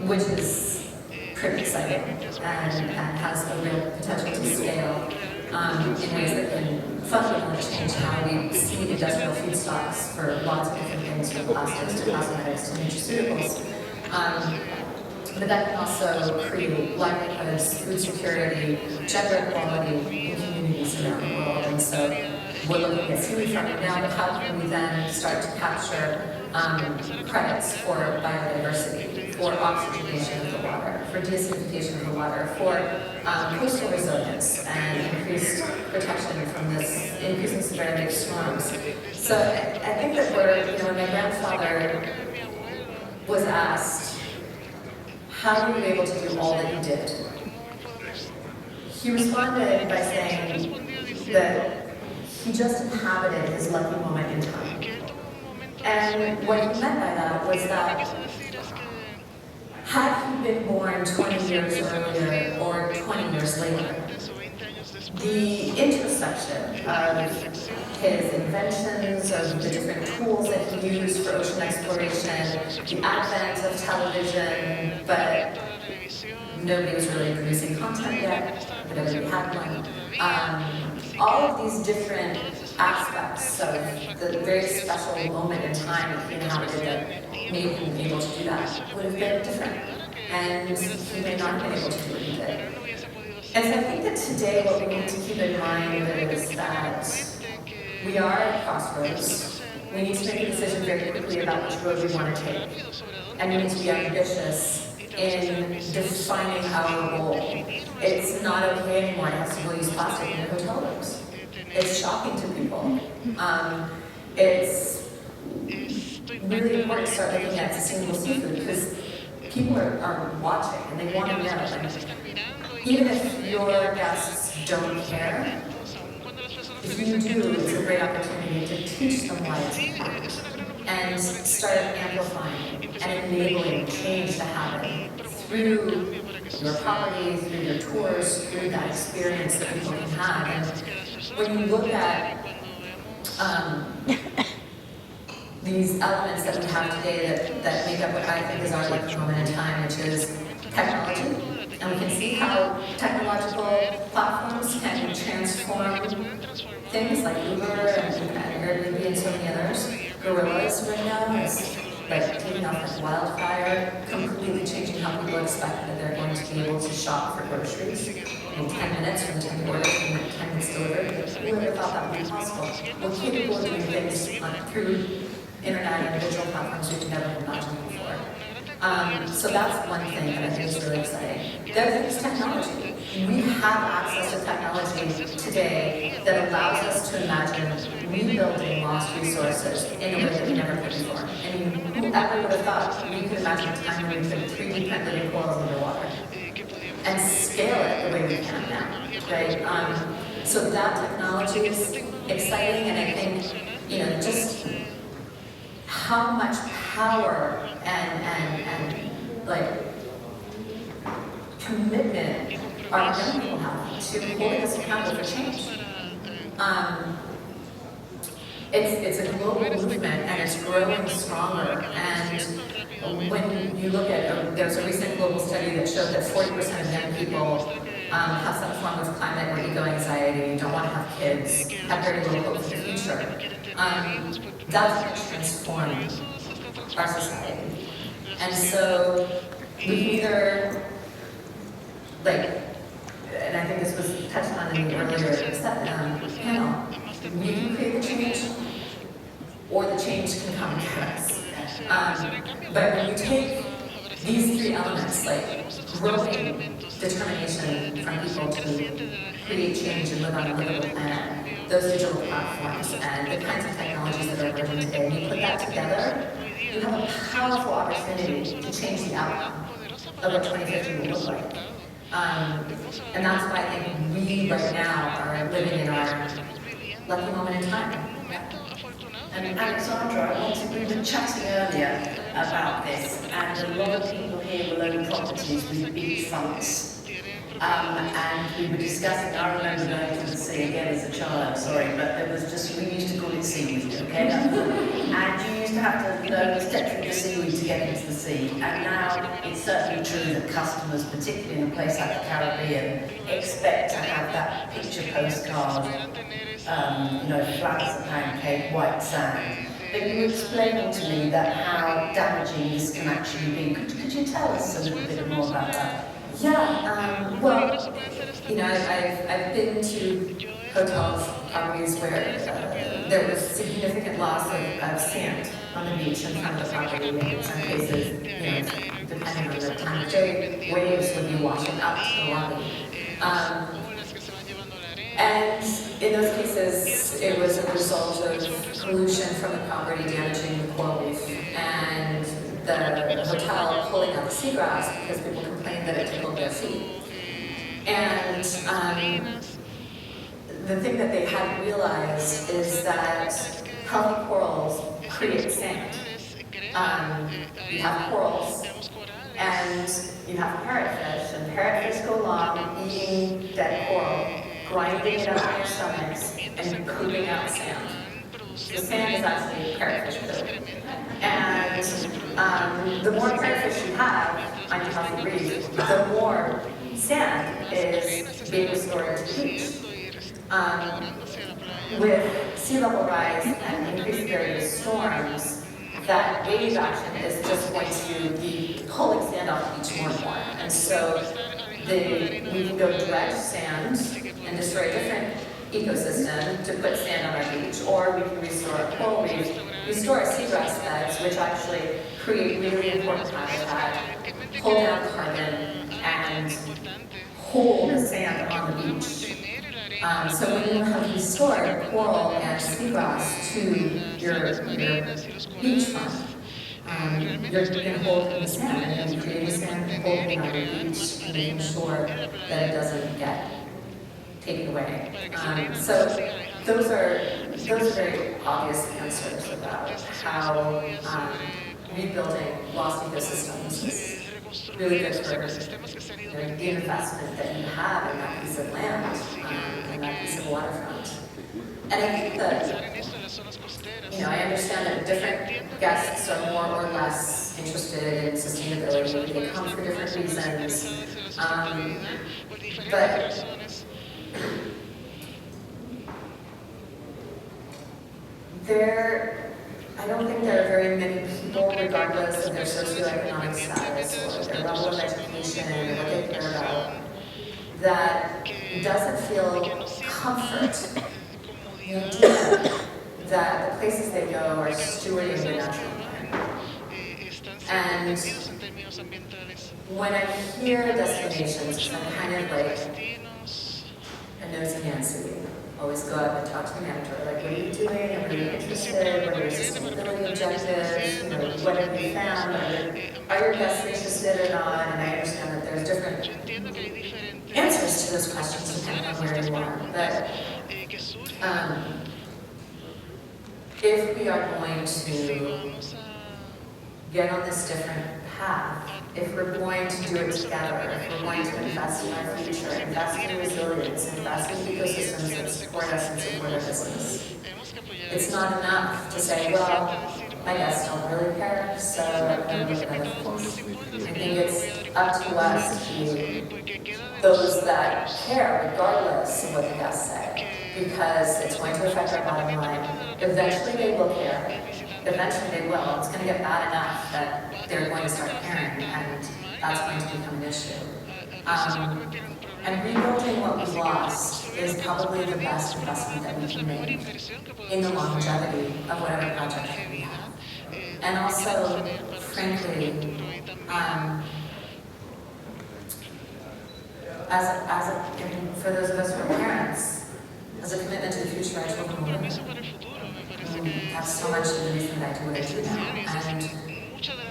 which is pretty exciting and has a real potential to scale in ways that can fundamentally change how we see industrial feedstocks for lots of different things, from plastics to cosmetics to nutraceuticals. But that can also create livelihoods, food security, gender equality in communities around the world. And so we're looking at seaweed farming now, but how can we then start to capture credits for biodiversity, for oxygenation of the water, for deacidification of the water, for coastal resilience and increased protection from this increasing severity of storms. So I think that when my grandfather was asked, how were you able to do all that you did? He responded by saying that he just inhabited his lucky moment in time. And what he meant by that was that had he been born 20 years earlier or 20 years later, the intersection of his inventions, of the different tools that he used for ocean exploration, the advent of television, but nobody was really producing content yet, but everybody had one. All of these different aspects of the very special moment in time that he inhabited that made him able to do that would have been different. And he may not have been able to do what he did. And so I think that today what we need to keep in mind is that we are at a crossroads. We need to make a decision very quickly about which road we want to take. And we need to be ambitious in defining our role. It's not okay anymore to have single-use plastic in hotel rooms. It's shocking to people. It's really important to start looking at sustainable seafood because people are watching and they want to know. And even if your guests don't care, if you do, it's a great opportunity to teach them why it's important and start amplifying and enabling change to happen through your property, through your tours, through that experience that people can have. And when you look at these elements that we have today that make up what I think is our lucky moment in time, which is technology, and we can see how technological platforms can transform things like Uber and Airbnb and so many others. Gorillas right now is like taking off like wildfire, completely changing how people expect that they're going to be able to shop for groceries in 10 minutes from the time you order and 10 minutes delivered. Who would have thought that would be possible? We're capable of doing things through internet and digital platforms we've never imagined before. So that's one thing that I think is really exciting. The other thing is technology. We have access to technology today that allows us to imagine rebuilding lost resources in a way that we never could before. I mean, whoever would have thought we could imagine a time when we could 3D print living corals underwater and scale it the way we can now, right? So that technology is exciting, and I think, just how much power and like commitment our young people have to holding us accountable for change. It's a global movement and it's growing stronger. And when you look at, there's a recent global study that showed that 40% of young people have some form of climate or ego anxiety, don't want to have kids, have very little hope for the future. That's going to transform our society. And so we can either, and I think this was touched on in the earlier panel, we can create the change, or the change can come to us. But when you take these three elements, like growing determination from people to create change and live on a livable planet, those digital platforms and the kinds of technologies that are emerging today, when you put that together, you have a powerful opportunity to change the outcome of what 2050 will look like. And that's why I think we right now are living in our lucky moment in time. And Alexandra, we were chatting earlier about this, and a lot of people here will own properties with beachfronts. And we were discussing, I remember going to the sea again as a child, sorry, but there was just, we used to call it seaweed, okay? And you used used to have to, step through the seaweed to get into the sea, and now it's certainly true that customers, particularly in a place like the Caribbean, expect to have that picture postcard, flat as a pancake, white sand. But you were explaining to me that how damaging this can actually be. Could you tell us a little bit more about that? Yeah, I've been to hotels, properties where there was significant loss of sand on the beach in front of the property. In some cases, depending on the time of day, waves would be washing up to the lobby. And in those cases, it was a result of pollution from the property damaging the coral reef, and the hotel pulling out the seagrass because people complained that it tickled their feet. And the thing that they hadn't realized is that healthy corals create sand. You have corals, and you have parrotfish, and parrotfish go along eating dead coral, grinding it up in their stomachs, and pooping out sand. The sand is actually parrotfish poop. And the more parrotfish you have on your healthy reef, the more sand is being restored to the beach. With sea level rise and increased severity of storms, that wave action is just going to be pulling sand off the beach more and more. And so we can go dredge sand and destroy a different ecosystem to put sand on our beach, or we can restore a coral reef, restore our seagrass beds, which actually create really important habitat, pull down carbon, and hold the sand on the beach. So when you have restored coral and seagrass to your beachfront, you're going to hold the sand, and you're creating sand and holding on the beach and making sure that it doesn't get taken away. So those are very obvious answers about how rebuilding lost ecosystems is really good for the investment that you have in that piece of land, in that piece of waterfront. And I think that, I understand that different guests are more or less interested in sustainability. They come for different reasons. But I don't think there are very many people, regardless of their socioeconomic status or their level of education or what they care about, that doesn't feel comfort in the idea that the places they go are stewarding the natural environment. And when I hear destinations, I'm kind of like a nosy Nancy. Always go up and talk to the manager, like, what are you doing? Are you interested? What are your sustainability objectives? What have you found? Are your guests interested or not? And I understand that there's different answers to those questions depending on where you are. But if we are going to get on this different path, if we're going to do it together, if we're going to invest in our future, invest in resilience, invest in ecosystems that support us and support our business, it's not enough to say, well, my guests don't really care, so I'm going to look at other things. I think it's up to us to those that care, regardless of what the guests say, because it's going to affect our bottom line. Eventually they will care. Eventually they will. It's going to get bad enough that they're going to start caring, and that's going to become an issue. And rebuilding what we lost is probably the best investment that we can make in the longevity of whatever project that we have. And also, frankly, for those of us who are parents, as a commitment to the future, our children will live. That's so much of the reason that I do what I do now. And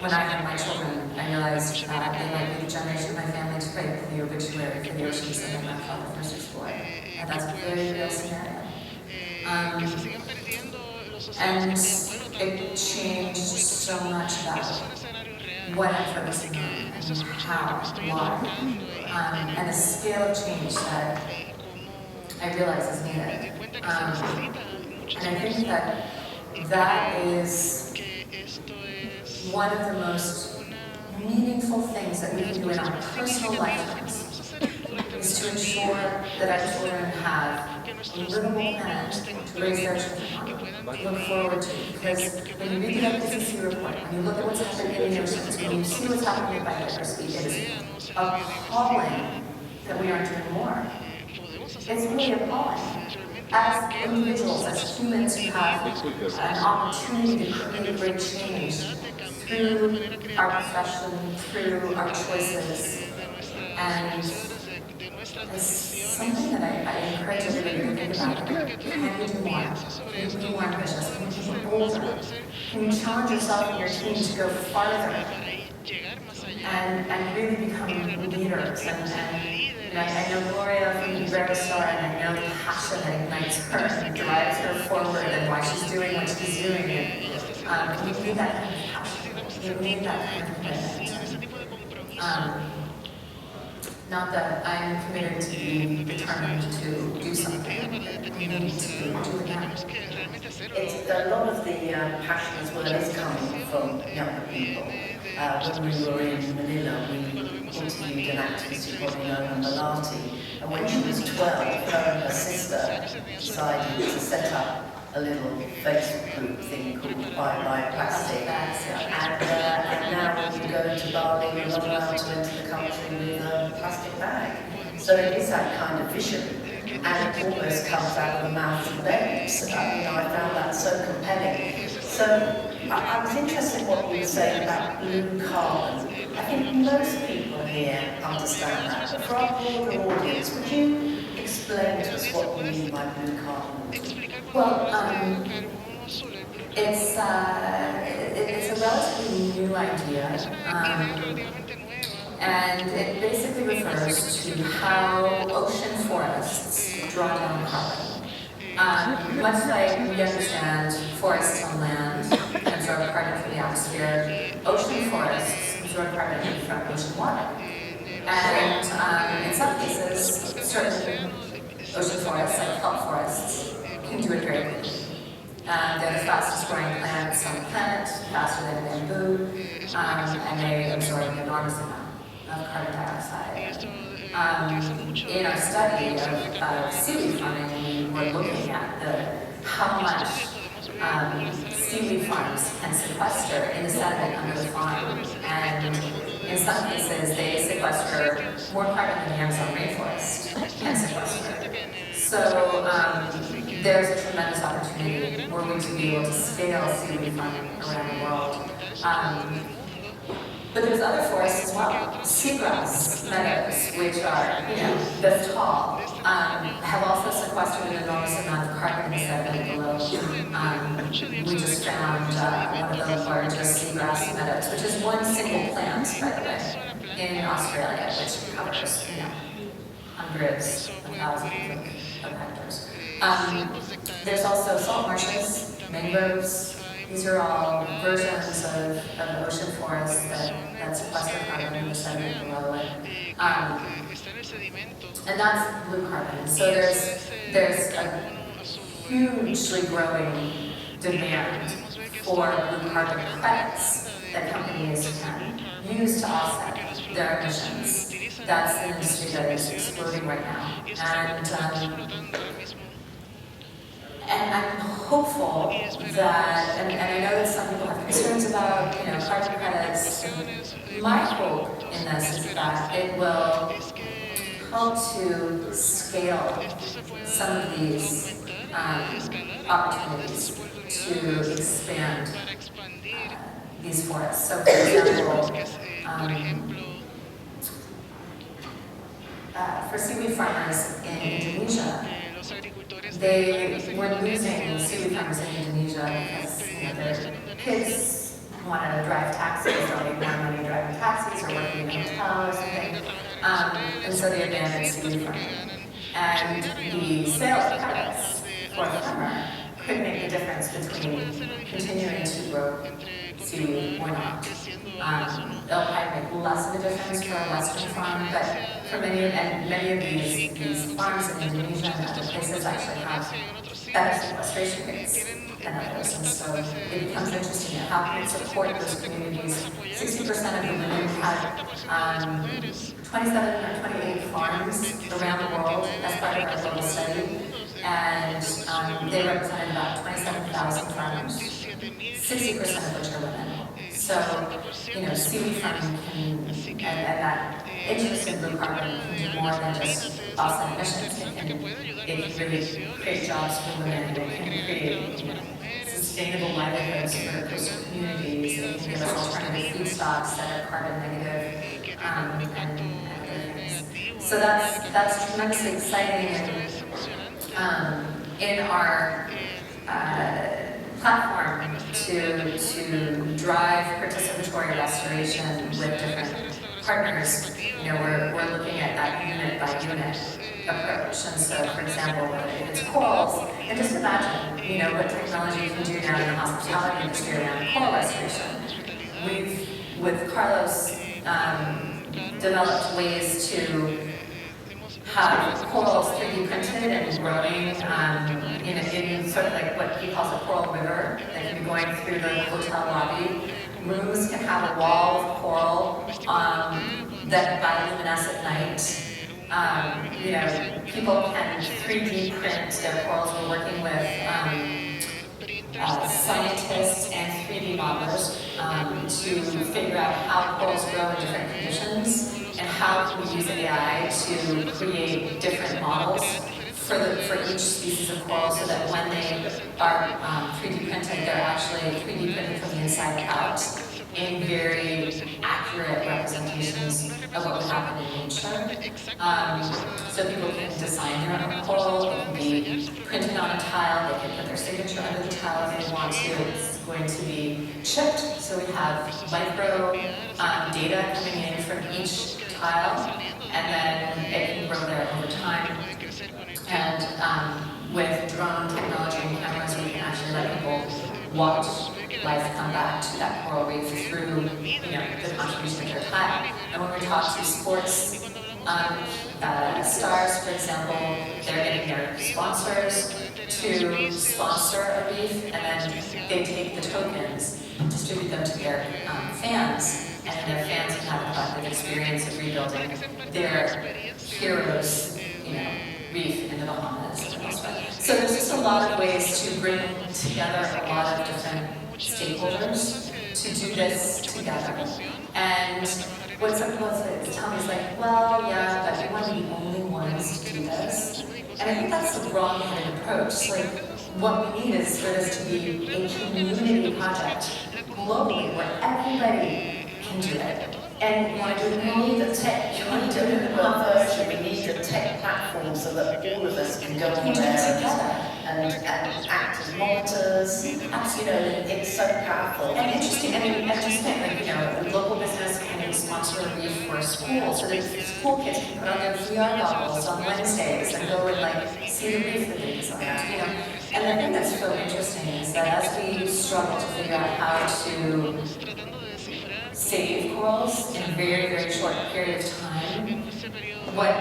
when I had my children, I realized that they might be the generation of my family to write the obituary for the oceans that my grandfather first explored. And that's a very real scenario. And it changed so much about what I'm focusing on, and how, why, and the scale of change that I realize is needed. And I think that is one of the most meaningful things that we can do in our personal lifetimes is to ensure that our children have a livable planet to raise their children on, to look forward to. Because when you read the IPCC report, when you look at what's happening in the oceans, when you see what's happening with biodiversity, it's appalling that we aren't doing more. It's really appalling. As individuals, as humans who have an opportunity to create great change through our profession, through our choices, and it's something that I encourage everybody to think about. Can we do more? Can we be more ambitious? Can we be bolder? Can you challenge yourself and your team to go farther and really become leaders? And I know Gloria from Star, and I know the passion that ignites her and drives her forward and why she's doing what she's doing. And we need that kind of passion. We need that kind of commitment. Not that I'm committed to be determined to do something, but we need to do it now. It's a lot of the passion as well is coming from younger people. When we were in Manila, we interviewed an activist you probably know, Malati, and when she was 12, her and her sister decided to set up a little Facebook group thing called Bye Bye Plastic. And now when you go to Bali, you're not allowed to enter the country with a plastic bag. So it is that kind of vision, and it almost comes out of the mouth of babes. I found that so compelling. So I was interested in what you were saying about blue carbon. I think most people here understand that, but for our broader audience, would you explain to us what you mean by blue carbon? Well, it's a relatively new idea, and it basically refers to how ocean forests draw down carbon. Much like we understand forests on land can absorb carbon from the atmosphere, ocean forests absorb carbon from ocean water. And in some cases, certain ocean forests, like kelp forests, can do it very quickly. They're the fastest growing plants on the planet, faster than bamboo, and they absorb an enormous amount of carbon dioxide. In our study of seaweed farming, we were looking at how much seaweed farms can sequester in the sediment under the farm, and in some cases they sequester more carbon than the Amazon rainforest can sequester. So there's a tremendous opportunity were we to be able to scale seaweed farming around the world. But there's other forests as well. Seagrass meadows, which are, this tall, have also sequestered an enormous amount of carbon in the sediment below. We just found one of the largest seagrass meadows, which is one single plant, by the way, in Australia, which covers, hundreds of thousands of hectares. There's also salt marshes, mangroves. These are all versions of ocean forests that sequester carbon in the sediment below it. And that's blue carbon. So there's a hugely growing demand for blue carbon credits that companies can use to offset their emissions. That's an industry that is exploding right now. And I'm hopeful that, and I know that some people have concerns about, carbon credits. My hope in this is that it will help to scale some of these opportunities to expand these forests. So, for example, for seaweed farmers in Indonesia, they were losing seaweed farmers in Indonesia because their kids want to drive taxis, or make more money driving taxis or working in a hotel or something. And so they abandoned seaweed farming. And the sales credits for the farmer could make the difference between continuing to grow seaweed or not. It'll probably make less of a difference for a Western farm, but for many of these farms in Indonesia and other places actually have better sequestration rates than others, and so it becomes interesting at how can we support those communities. 60% of the women had 27 or 28 farms around the world as part of our global study, and they represented about 27,000 farmers, 60% of which are women. So, seaweed farming and that interest in blue carbon can do more than just offset emissions. It can really create jobs for women. It can create sustainable livelihoods for coastal communities. It can give us alternative foodstuffs that are carbon negative and other things. So that's tremendously exciting. And in our platform to drive participatory restoration with different partners, we're looking at that unit by unit approach. And so, for example, if it's corals, and just imagine, what technology can do now in the hospitality industry around coral restoration. We've, with Carlos, developed ways to have corals 3D printed and growing in sort of like what he calls a coral river that can be going through the hotel lobby. Rooms can have a wall of coral that bioluminesce at night. People can 3D print their corals. We're working with scientists and 3D modelers to figure out how corals grow in different conditions and how can we use AI to create different models for each species of coral so that when they are 3D printed, they're actually 3D printed from the inside out in very accurate representations of what would happen in nature. So people can design their own coral, it can be printed on a tile, they can put their signature under the tile if they want to. It's going to be chipped, so we have micro data coming in from each tile, and then it can grow there over time. And with drone technology and cameras, we can actually let people watch life come back to that coral reef through, the contribution of their tile. And when we talk to sports stars, for example, they're getting their sponsors to sponsor a reef, and then they take the tokens, distribute them to their fans, and their fans can have a collective experience of rebuilding their heroes, reef in the Bahamas and elsewhere. So there's just a lot of ways to bring together a lot of different stakeholders to do this together. And what some people tell me is like, well, yeah, but we want to be the only ones to do this. And I think that's the wrong-headed approach. Like, what we need is for this to be a community project globally where everybody can do it. And you want to do it, we need the tech, you want to do it in one version, we need the tech platform so that all of us can go on there and act as monitors. It's so powerful. And interesting, and just think, local business can sponsor a reef for a school, so that school kids can put on their VR goggles on Wednesdays and go and see the reef that they designed, And the thing that's so interesting is that as we struggle to figure out how to save corals in a very, very short period of time, what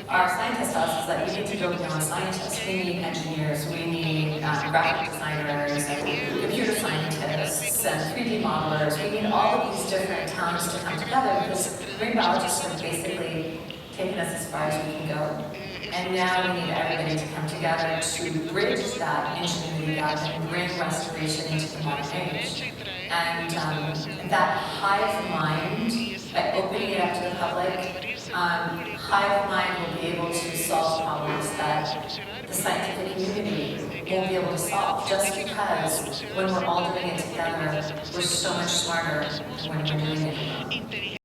our scientists tell us is that we need to go beyond scientists. We need engineers, we need graphic designers, and computer scientists, and 3D modelers. We need all of these different talents to come together because marine biologists have basically taken us as far as we can go. And now we need everybody to come together to bridge that ingenuity gap and bring restoration into the modern age. And that hive mind, by opening it up to the public, hive mind will be able to solve problems that the scientific community won't be able to solve, just because when we're all doing it together, we're so much smarter than when we're doing it alone.